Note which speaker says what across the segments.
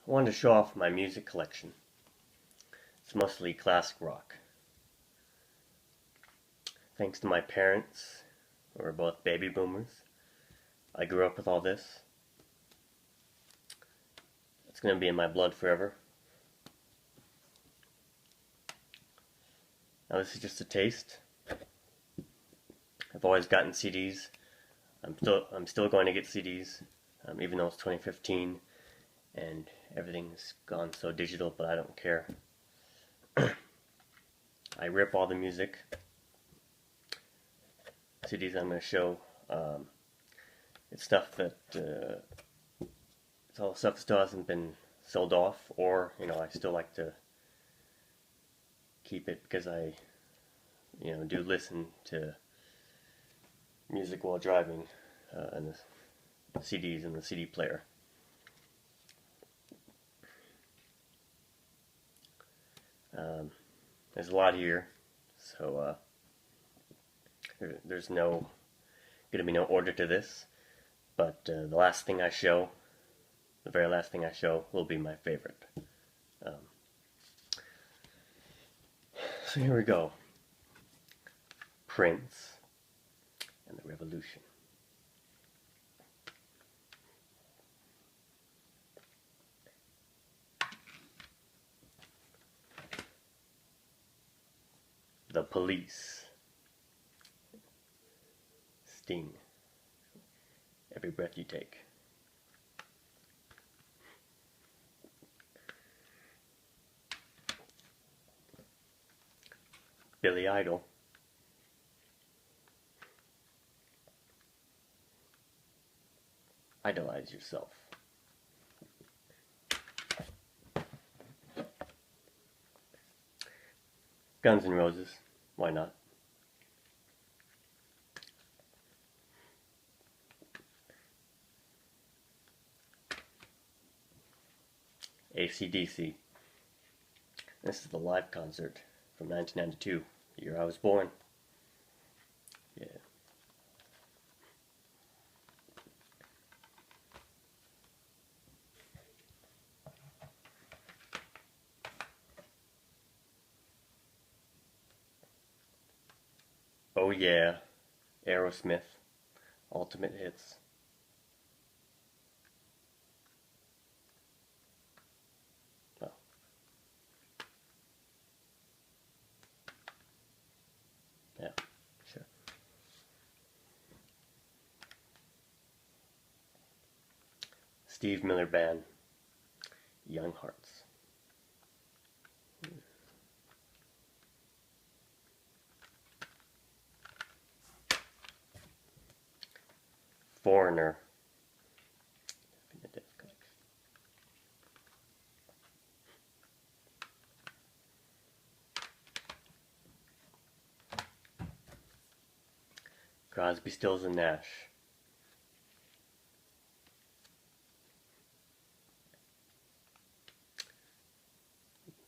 Speaker 1: I wanted to show off my music collection. It's mostly classic rock. Thanks to my parents, who are both baby boomers, I grew up with all this. It's going to be in my blood forever. Now this is just a taste. I've always gotten CDs. I'm still going to get CDs, even though it's 2015 and everything's gone so digital, but I don't care. I rip all the music. CDs I'm going to show. It's stuff that it's all stuff that still hasn't been sold off, or I still like to keep it because I do listen to music while driving, and the CDs and the CD player. There's a lot here, so there's going to be no order to this, but the very last thing I show will be my favorite. So here we go. Prince and the Revolution. The Police. Sting. Every breath you take. Billy Idol. Idolize yourself. Guns N' Roses. Why not? AC/DC. This is the live concert from 1992, the year I was born. Yeah. Oh yeah, Aerosmith, Ultimate Hits. Oh. Yeah, sure. Steve Miller Band, Young Hearts. Foreigner. Crosby, Stills and Nash.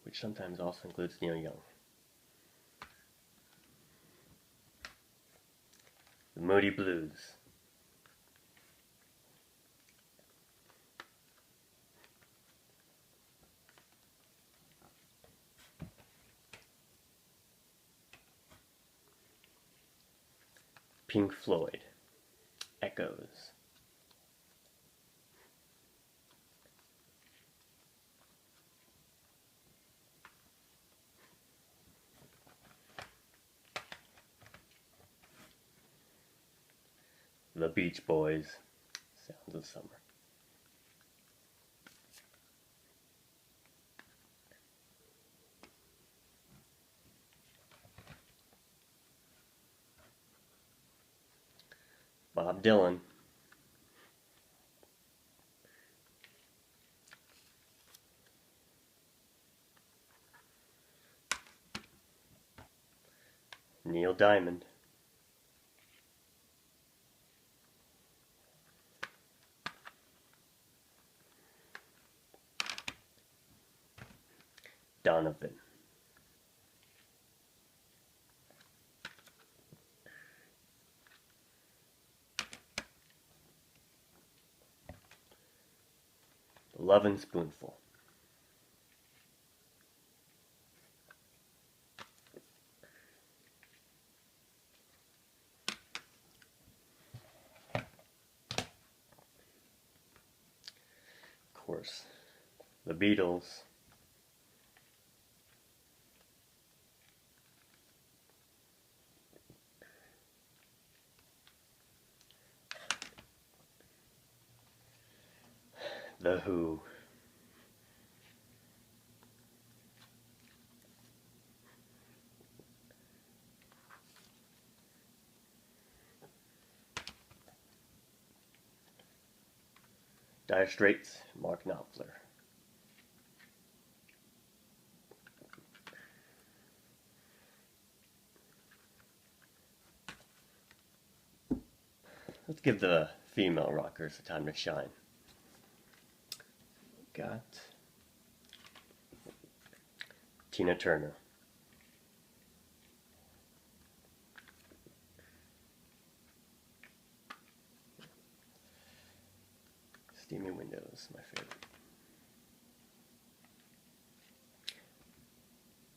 Speaker 1: Which sometimes also includes Neil Young. The Moody Blues. Pink Floyd. Echoes. The Beach Boys. Sounds of Summer. Bob Dylan. Neil Diamond. Donovan. Lovin' Spoonful. course, the Beatles. The Who. Dire Straits, Mark Knopfler. Let's give the female rockers a time to shine. Got Tina Turner. Steamy Windows, my favorite.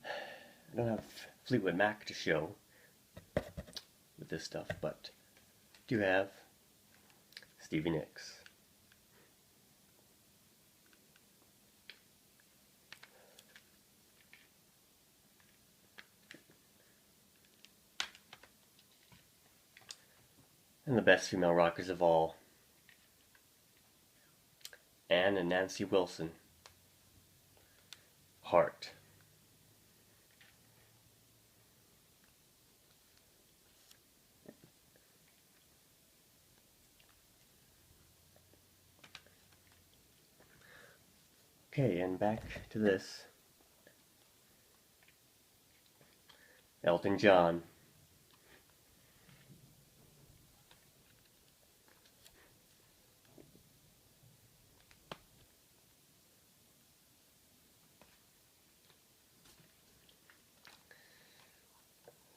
Speaker 1: I don't have Fleetwood Mac to show with this stuff, but do have Stevie Nicks. And the best female rockers of all, Anne and Nancy Wilson. Heart. Okay, and back to this. Elton John.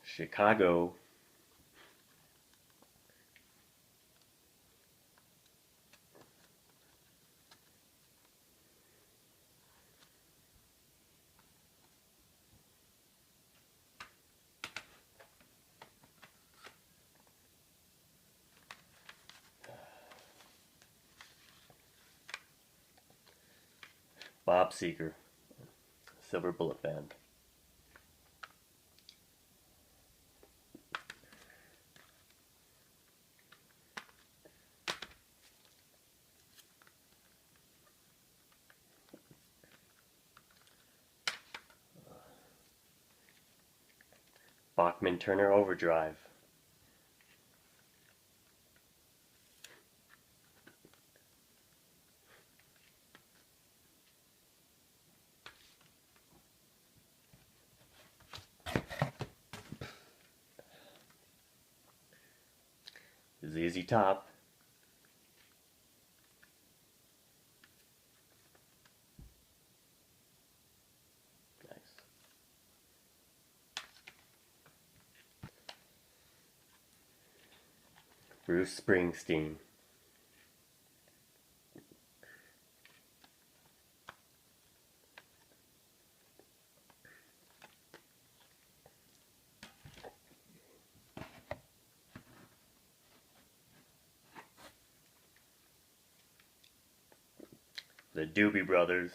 Speaker 1: Chicago. Bob Seger, Silver Bullet Band. Bachman Turner Overdrive. ZZ Top. Nice. Bruce Springsteen. The Doobie Brothers.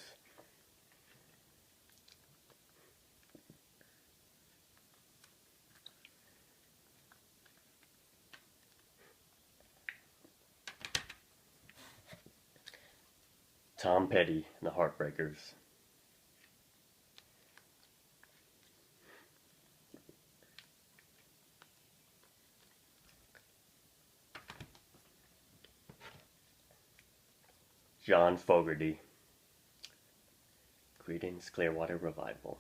Speaker 1: Tom Petty and the Heartbreakers. John Fogerty. Creedence Clearwater Revival.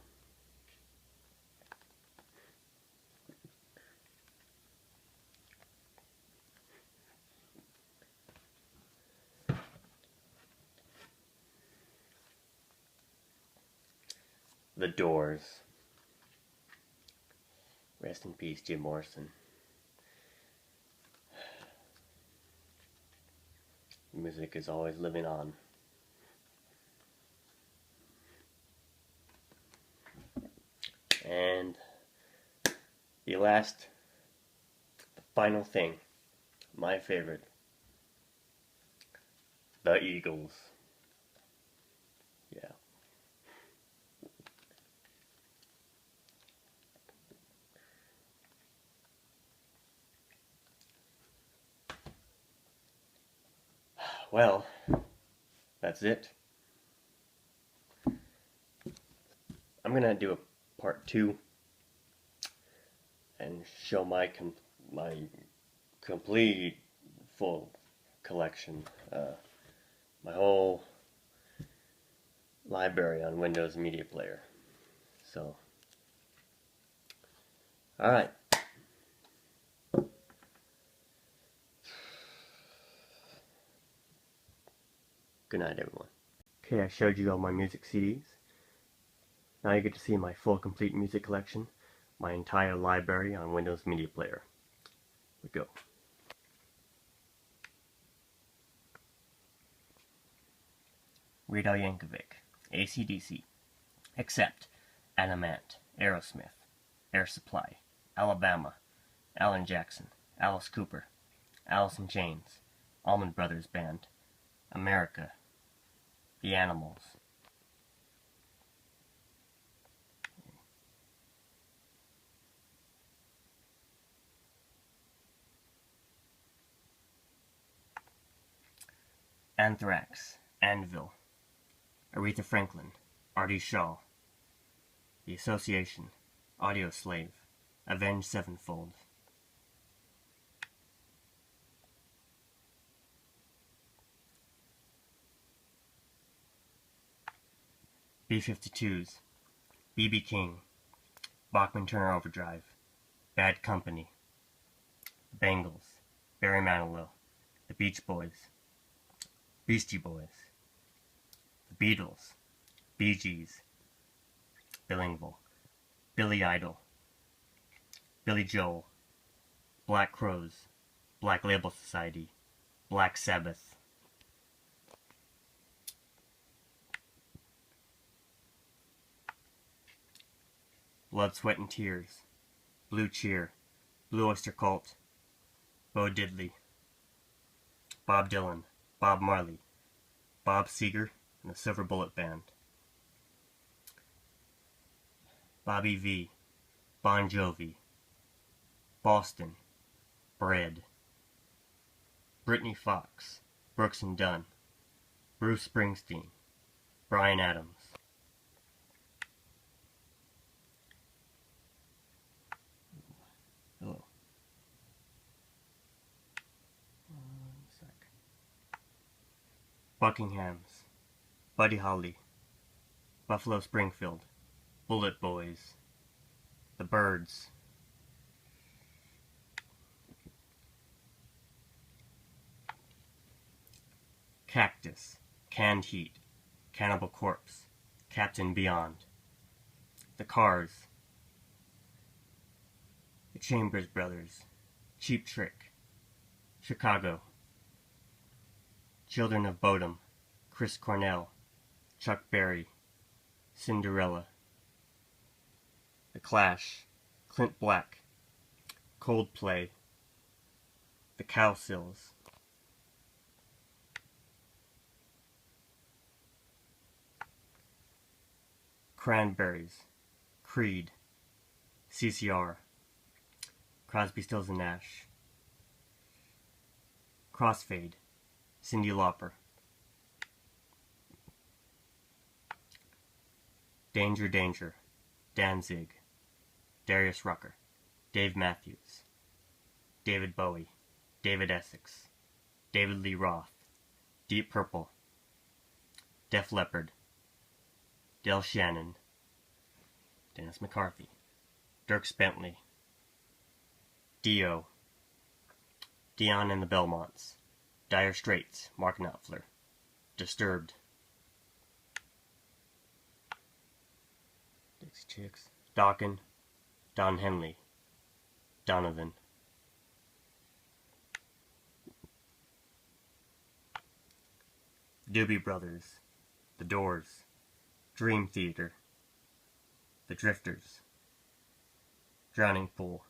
Speaker 1: The Doors. Rest in peace, Jim Morrison. Music is always living on. And the final thing, my favorite, the Eagles. that's it. I'm going to do a part 2 and show my complete full collection, my whole library on Windows Media Player. So, alright. Good night, everyone. Okay, I showed you all my music CDs. Now you get to see my full complete music collection, my entire library on Windows Media Player. We go. Weird Al Yankovic, AC/DC, Accept, Adamant, Aerosmith, Air Supply, Alabama, Alan Jackson, Alice Cooper, Alice in Chains, Allman Brothers Band, America, The Animals. Anthrax, Anvil, Aretha Franklin, Artie Shaw, The Association, Audio Slave, Avenged Sevenfold. B-52s, B.B. King, Bachman Turner Overdrive, Bad Company, The Bangles, Barry Manilow, The Beach Boys, Beastie Boys, The Beatles, Bee Gees, Billingville, Billy Idol, Billy Joel, Black Crowes, Black Label Society, Black Sabbath. Blood, Sweat and Tears, Blue Cheer, Blue Oyster Cult, Bo Diddley, Bob Dylan, Bob Marley, Bob Seger and the Silver Bullet Band, Bobby V, Bon Jovi, Boston, Bread, Brittany Fox, Brooks and Dunn, Bruce Springsteen, Bryan Adams. Hello. One sec. Buckingham's, Buddy Holly, Buffalo Springfield, Bullet Boys, The Byrds, Cactus, Canned Heat, Cannibal Corpse, Captain Beyond, The Cars, The Chambers Brothers, Cheap Trick, Chicago, Children of Bodom, Chris Cornell, Chuck Berry, Cinderella, The Clash, Clint Black, Coldplay, The Cowsills, Cranberries, Creed, CCR, Crosby, Stills and Nash, Crossfade, Cyndi Lauper, Danger Danger, Danzig, Darius Rucker, Dave Matthews, David Bowie, David Essex, David Lee Roth, Deep Purple, Def Leppard, Del Shannon, Dennis McCarthy, Dierks Bentley, Dio, Dion and the Belmonts, Dire Straits, Mark Knopfler, Disturbed, Dixie Chicks, Dokken, Don Henley, Donovan, Doobie Brothers, The Doors, Dream Theater, The Drifters, Drowning Pool,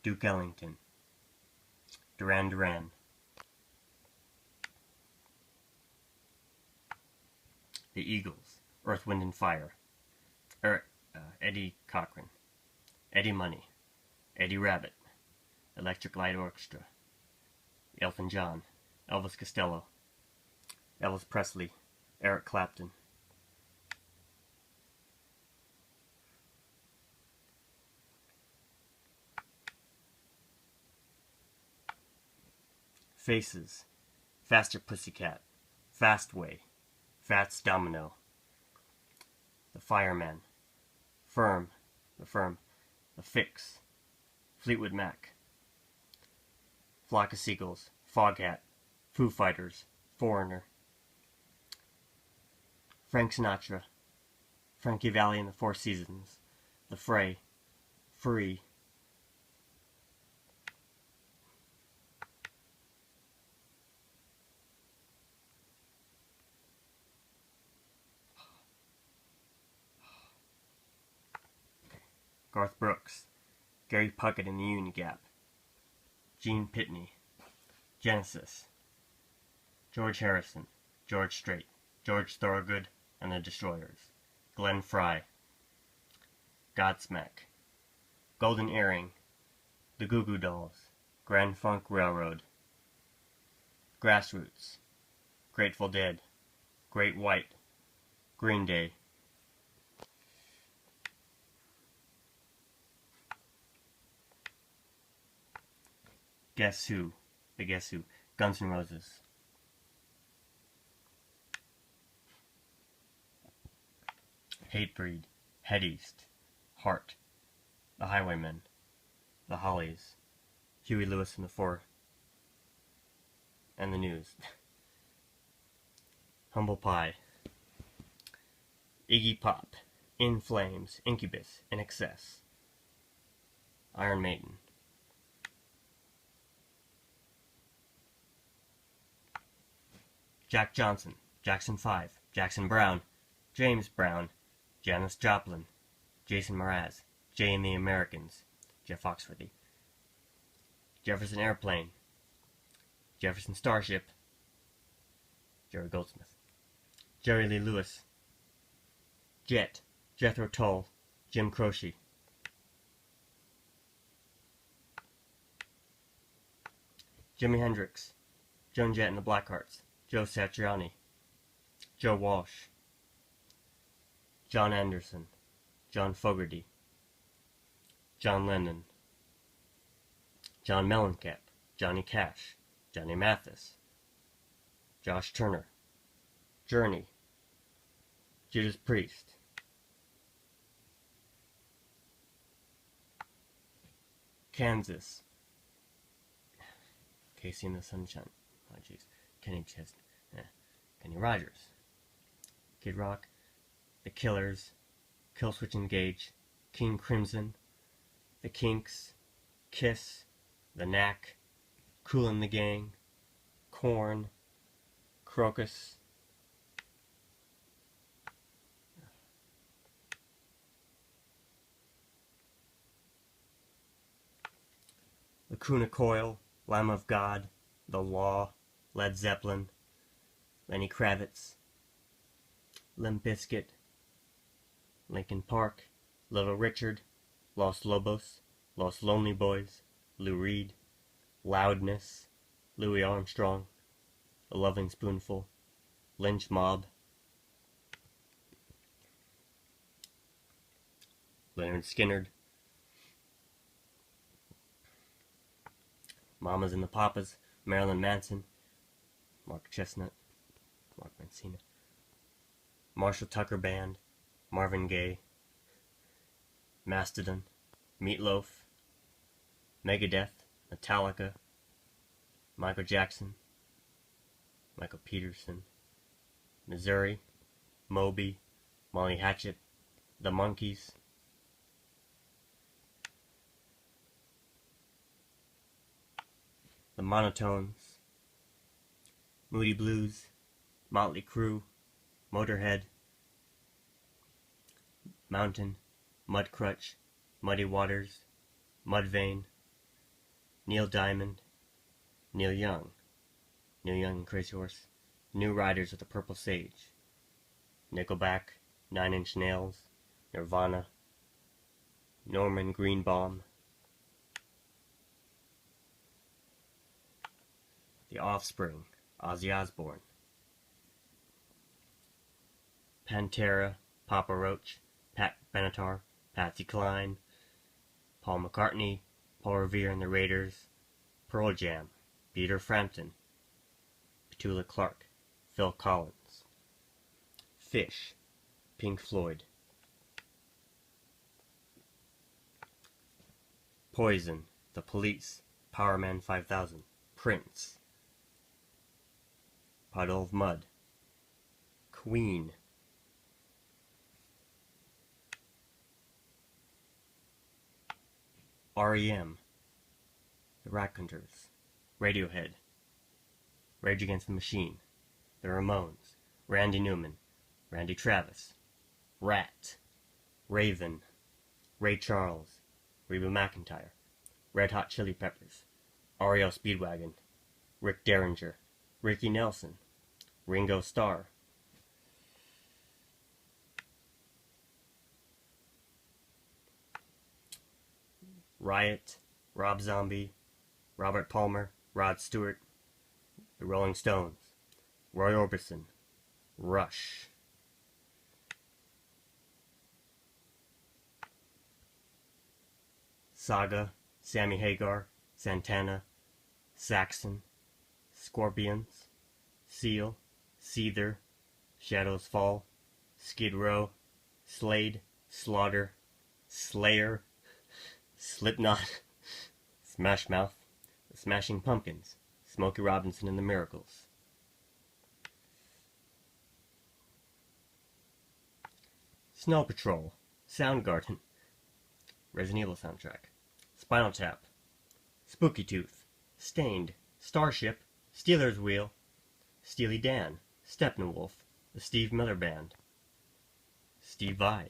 Speaker 1: Duke Ellington, Duran Duran, The Eagles, Earth, Wind and Fire, Eddie Cochran, Eddie Money, Eddie Rabbit, Electric Light Orchestra, Elton John, Elvis Costello, Elvis Presley, Eric Clapton. Faces. Faster Pussycat. Fastway. Fats Domino. The Fireman. Firm. The Firm. The Fix. Fleetwood Mac. Flock of Seagulls. Foghat. Foo Fighters. Foreigner. Frank Sinatra. Frankie Valli and the Four Seasons. The Fray. Free. Garth Brooks. Gary Puckett and the Union Gap. Gene Pitney. Genesis. George Harrison. George Strait. George Thorogood and the Destroyers. Glenn Frey. Godsmack. Golden Earring. The Goo Goo Dolls. Grand Funk Railroad. Grassroots. Grateful Dead. Great White. Green Day. Guess Who. The Guess Who. Guns N' Roses. Hatebreed. Head East. Heart. The Highwaymen. The Hollies. Huey Lewis and the Four. And the News. Humble Pie. Iggy Pop. In Flames. Incubus. In Excess. Iron Maiden. Jack Johnson. Jackson 5. Jackson Brown. James Brown. Janis Joplin. Jason Mraz. Jay and the Americans. Jeff Foxworthy. Jefferson Airplane. Jefferson Starship. Jerry Goldsmith. Jerry Lee Lewis. Jet. Jethro Tull. Jim Croce. Jimi Hendrix. Joan Jett and the Blackhearts. Joe Satriani. Joe Walsh. John Anderson. John Fogerty. John Lennon. John Mellencamp. Johnny Cash. Johnny Mathis. Josh Turner. Journey. Judas Priest. Kansas. Casey and the Sunshine. Oh jeez. Kenny Chesney. Kenny Rogers. Kid Rock. The Killers. Killswitch Engage. King Crimson. The Kinks. Kiss. The Knack. Kool and the Gang. Korn. Crocus. Lacuna Coil. Lamb of God. The Law. Led Zeppelin. Lenny Kravitz. Limp Bizkit. Linkin Park. Little Richard. Los Lobos. Los Lonely Boys. Lou Reed. Loudness. Louis Armstrong. A Loving Spoonful. Lynch Mob. Leonard Skinner. Mamas and the Papas. Marilyn Manson. Mark Chestnut. Mark Mancina. Marshall Tucker Band. Marvin Gaye. Mastodon. Meatloaf. Megadeth. Metallica. Michael Jackson. Michael Peterson. Missouri. Moby. Molly Hatchet. The Monkees. The Monotones. Moody Blues. Motley Crue. Motorhead. Mountain. Mudcrutch. Muddy Waters. Mudvayne. Neil Diamond. Neil Young. Neil Young and Crazy Horse. New Riders of the Purple Sage. Nickelback. Nine Inch Nails. Nirvana. Norman Greenbaum. The Offspring. Ozzy Osbourne. Pantera, Papa Roach, Pat Benatar, Patsy Cline, Paul McCartney, Paul Revere and the Raiders, Pearl Jam, Peter Frampton, Petula Clark, Phil Collins. Fish, Pink Floyd. Poison, The Police, Powerman 5000, Prince. Puddle of Mud. Queen. REM, The Raconteurs, Radiohead, Rage Against the Machine, The Ramones, Randy Newman, Randy Travis, Rat, Raven, Ray Charles, Reba McEntire, Red Hot Chili Peppers, REO Speedwagon, Rick Derringer, Ricky Nelson, Ringo Starr. Riot, Rob Zombie, Robert Palmer, Rod Stewart, The Rolling Stones, Roy Orbison, Rush. Saga, Sammy Hagar, Santana, Saxon, Scorpions, Seal, Seether, Shadows Fall, Skid Row, Slade, Slaughter, Slayer, Slipknot, Smash Mouth, The Smashing Pumpkins, Smokey Robinson and the Miracles. Snow Patrol, Soundgarden, Resident Evil soundtrack, Spinal Tap, Spooky Tooth, Stained, Starship, Steeler's Wheel, Steely Dan, Steppenwolf, The Steve Miller Band, Steve Vai,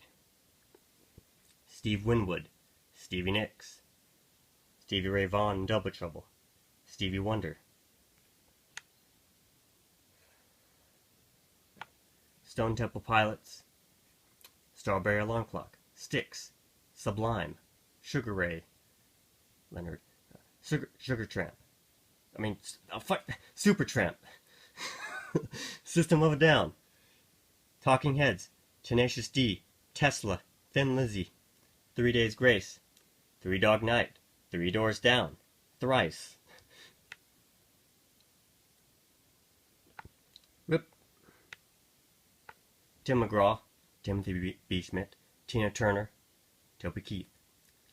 Speaker 1: Steve Winwood, Stevie Nicks, Stevie Ray Vaughan and Double Trouble, Stevie Wonder, Stone Temple Pilots, Strawberry Alarm Clock, Styx, Sublime, Sugar Ray, Leonard, Supertramp, System of a Down, Talking Heads, Tenacious D, Tesla, Thin Lizzy, 3 Days Grace, Three Dog Night, Three Doors Down, Thrice. Rip. Tim McGraw, Timothy B. Schmidt, Tina Turner, Toby Keith,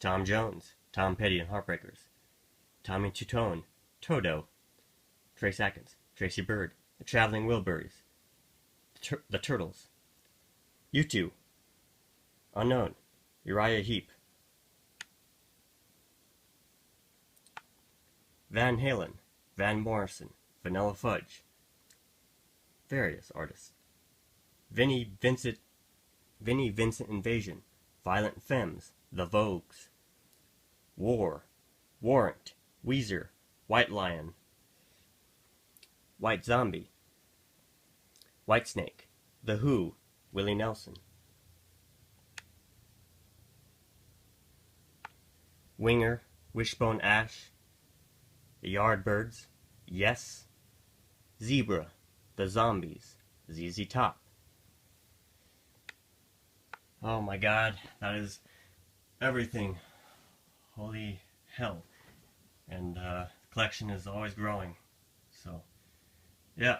Speaker 1: Tom Jones, Tom Petty and Heartbreakers, Tommy Tutone, Toto, Trace Atkins, Tracy Bird, The Traveling Wilburys, The Turtles, U2, Unknown, Uriah Heep, Van Halen, Van Morrison, Vanilla Fudge, various artists, Vinnie Vincent Invasion, Violent Femmes, The Vogues, War, Warrant, Weezer, White Lion, White Zombie, Whitesnake, The Who, Willie Nelson, Winger, Wishbone Ash, The Yardbirds, Yes, Zebra, The Zombies, ZZ Top. Oh my god, that is everything. Holy hell. And the collection is always growing. So, yeah.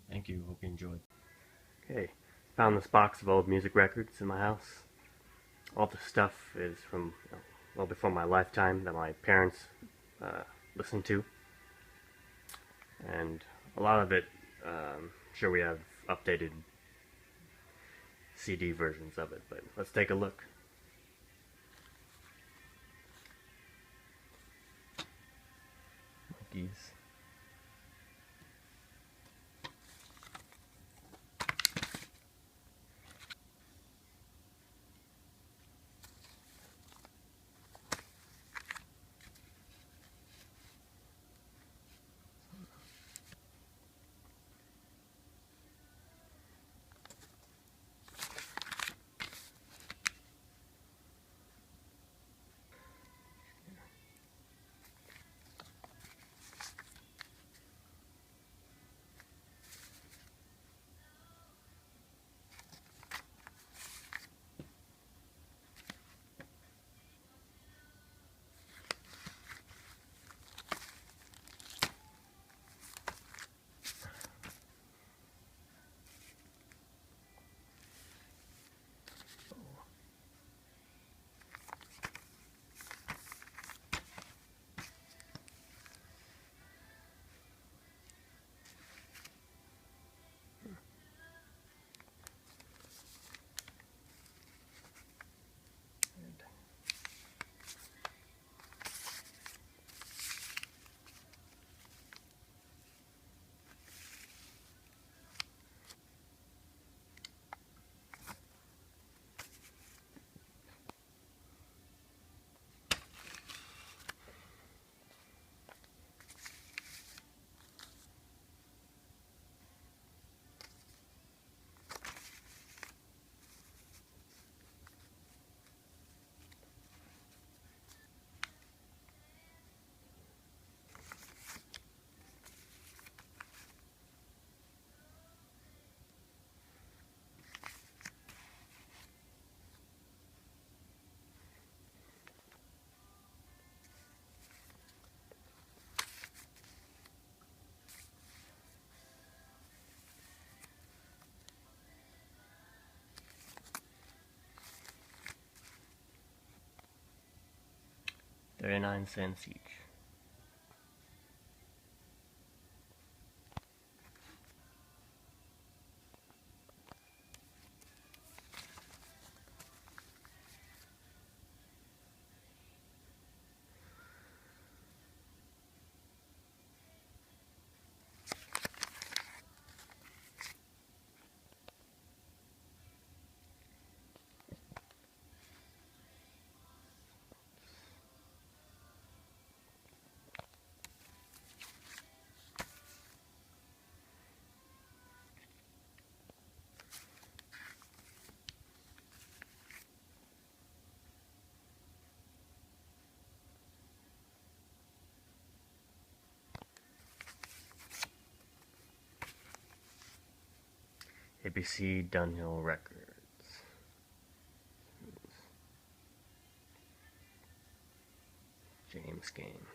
Speaker 1: Thank you, hope you enjoyed. Okay, found this box of old music records in my house. All the stuff is from well before my lifetime that my parents listened to. And a lot of it, sure we have updated CD versions of it, but let's take a look. Monkeys. 39 cents each. ABC Dunhill Records. James Game.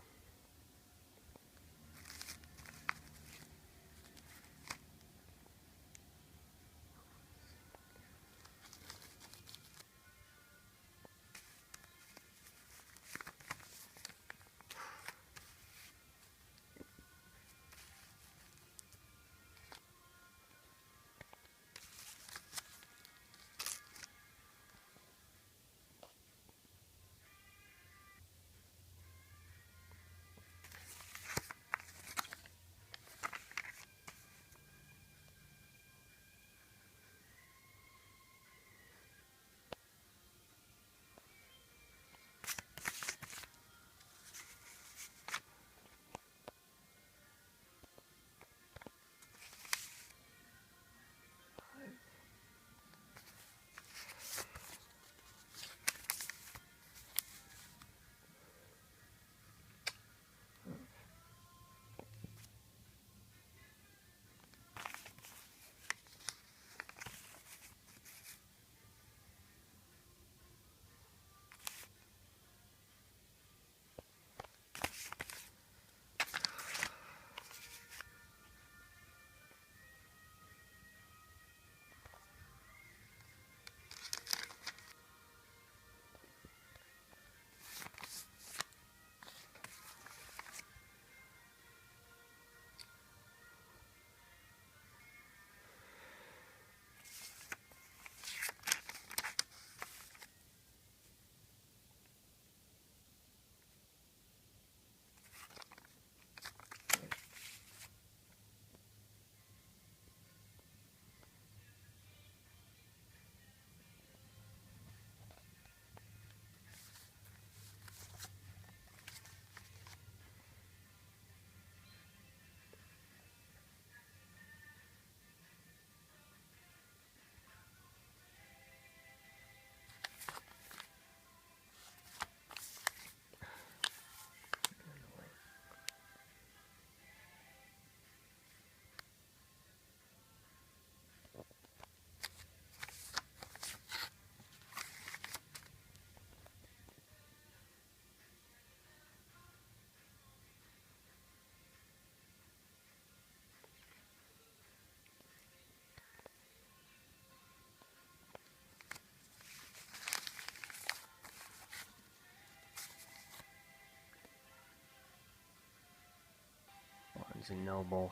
Speaker 1: Barnes & Noble,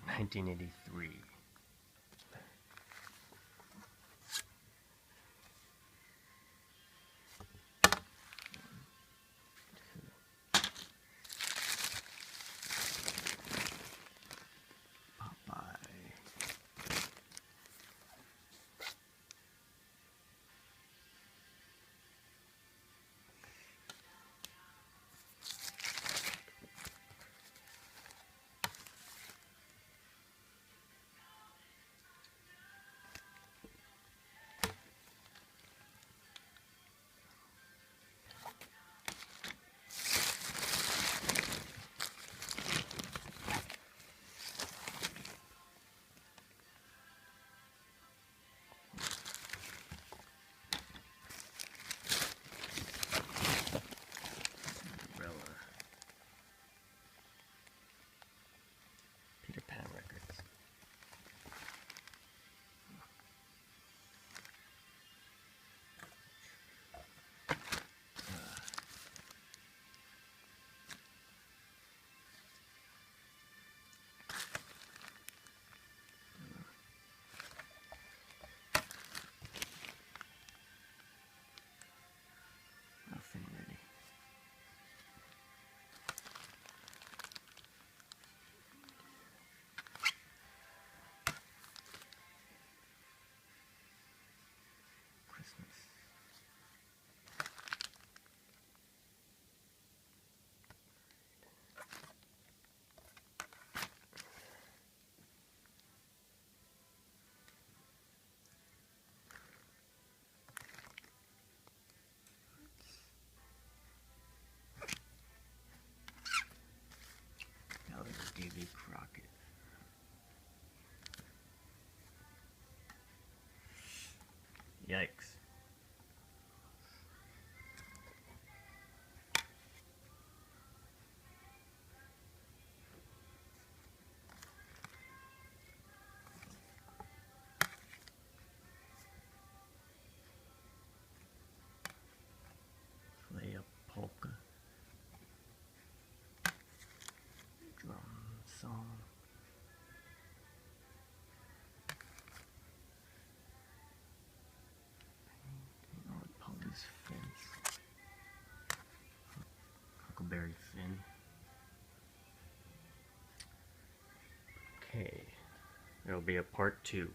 Speaker 1: 1983. Christmas. Now there's Davy Crockett. Yikes. Play a polka. Drum song. Painting on Polly's fence. Huckleberry Finn. Okay. There'll be a part 2.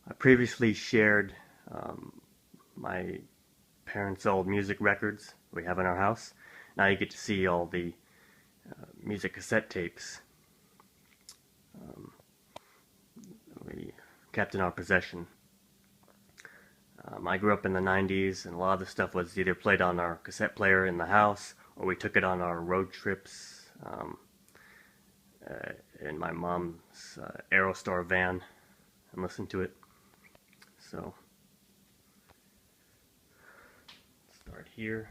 Speaker 1: I previously shared my parents' old music records we have in our house. Now you get to see all the music cassette tapes we kept in our possession. I grew up in the 90s, and a lot of the stuff was either played on our cassette player in the house, or we took it on our road trips in my mom's Aerostar van and listened to it. So, start here.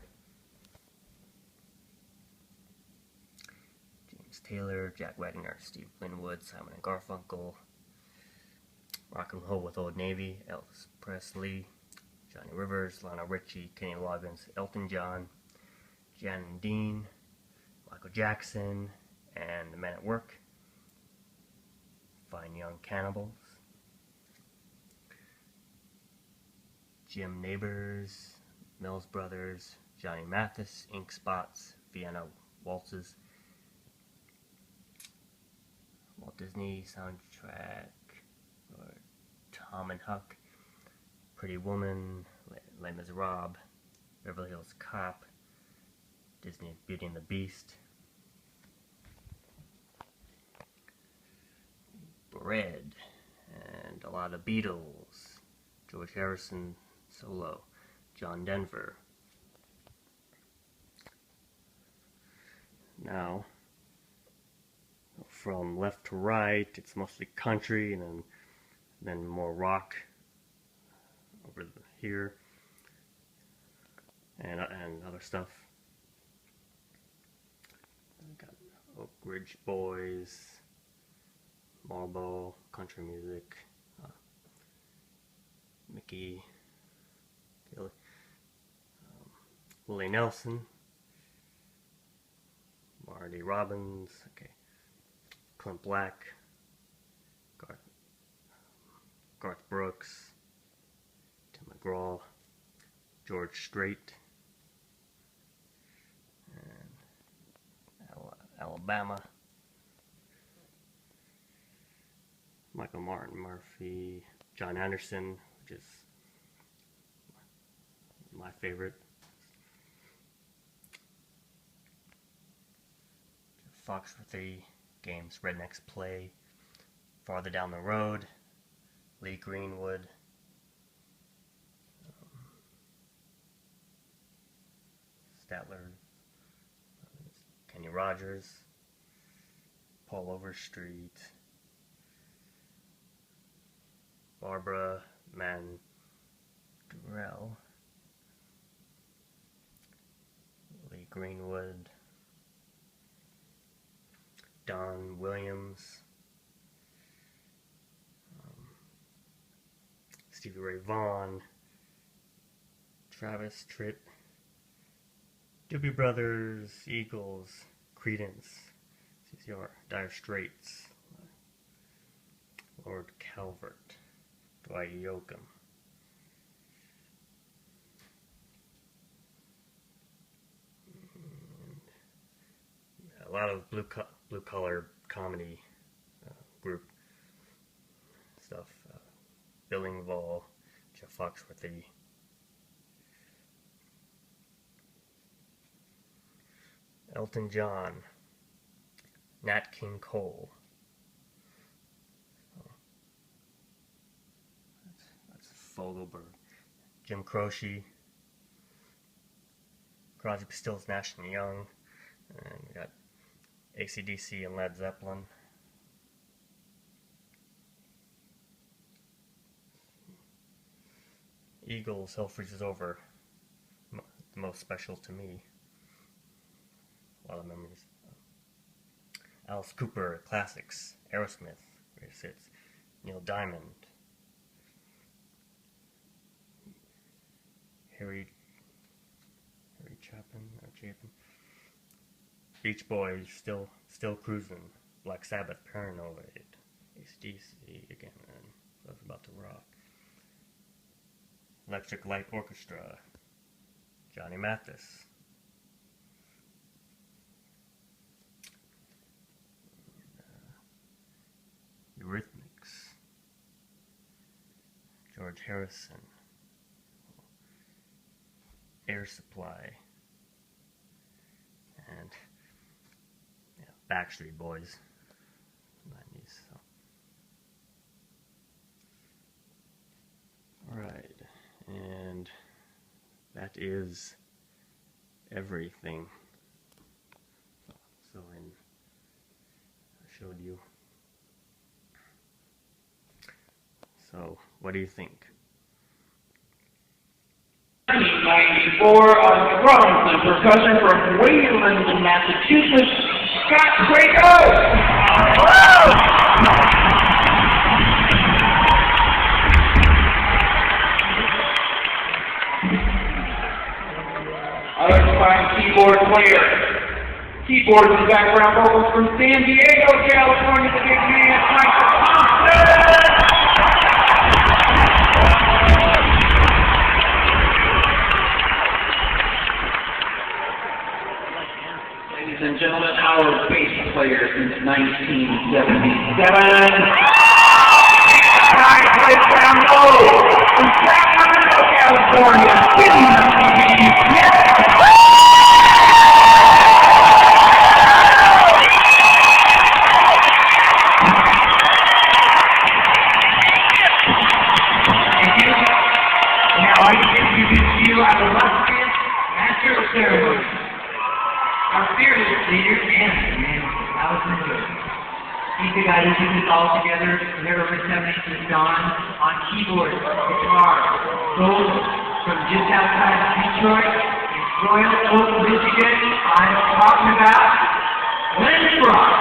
Speaker 1: James Taylor, Jack Wagner, Steve Winwood, Simon and Garfunkel, Rock and Roll with Old Navy, Elvis Presley, Johnny Rivers, Lionel Richie, Kenny Loggins, Elton John, Jan and Dean, Michael Jackson, and The Men at Work, Fine Young Cannibals, Jim Neighbors, Mills Brothers, Johnny Mathis, Ink Spots, Vienna Waltzes, Walt Disney soundtrack, or Tom and Huck, Pretty Woman, Les Miserables, Beverly Hills Cop, Disney Beauty and the Beast, Bread, and a lot of Beatles, George Harrison solo, John Denver. Now, from left to right, it's mostly country, and then more rock over here, and other stuff. We got Oak Ridge Boys, Marlboro, country music, Mickey, Willie Nelson, Marty Robbins, okay, Clint Black, Garth Brooks, Tim McGraw, George Strait, and Alabama, Michael Martin Murphey, John Anderson, which is my favorite, Foxworthy, Games Rednecks Play, Farther Down the Road, Lee Greenwood, Statler, Kenny Rogers, Paul Overstreet, Barbara Mandrell, Lee Greenwood, Don Williams, Stevie Ray Vaughan, Travis Tritt, Doobie Brothers, Eagles, Creedence, CCR, Dire Straits, Lord Calvert, Dwight Yoakam. A lot of blue collar comedy group stuff. Bill Engvall, Jeff Foxworthy, Elton John, Nat King Cole. That's Fogelberg, Jim Croce, Crosby, Stills, Nash and Young, and we got AC/DC and Led Zeppelin. Eagles, Hell Freezes Over, the most special to me. A lot of memories. Alice Cooper, Classics, Aerosmith, Greatest Hits, Neil Diamond, Harry Chapin, Beach Boys, Still Cruising, Black Sabbath, Paranoid, AC/DC again, and Love's About to Rock, Electric Light Orchestra, Johnny Mathis, Eurythmics, George Harrison, Air Supply, and yeah, Backstreet Boys, 90s. So. Alright, and that is everything. So I showed you. So, what do you think?
Speaker 2: 1994 on drums and percussion from Wayland, Massachusetts, Scott Quaco! Electrifying keyboard player. Keyboards and background vocals from San Diego, California, the big man, Michael Thompson! Ladies and gentlemen, our bass player since 1977. Guys, let's down low from Sacramento, California. Now I introduce you our illustrious master of ceremony. Our fearless leader, man, Allison Wood. He's the guy who put this all together, here over 70s Dawn, on keyboard, guitar, solo, from just outside of Detroit, in Royal Oak, Michigan. I'm talking about Lynn Brock.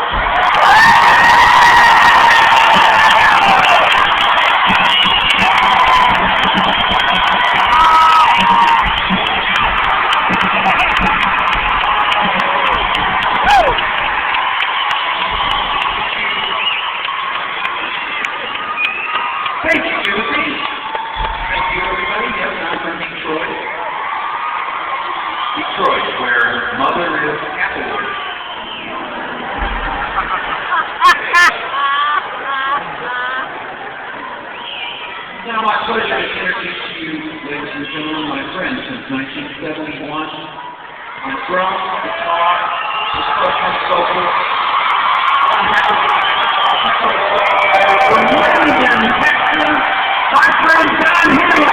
Speaker 2: Thank you, Timothy. Thank you, everybody. Yes, I'm from Detroit. Detroit, where mother is Applewood. Now, my pleasure to introduce to you, ladies and gentlemen, my friend since 1971. On drums, guitar, percussion, vocals. My friend John Henry.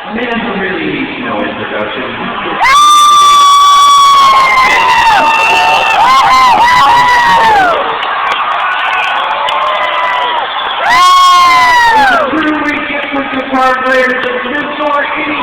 Speaker 2: A man who really needs no introduction. It's a true weekend with the card players of mentor any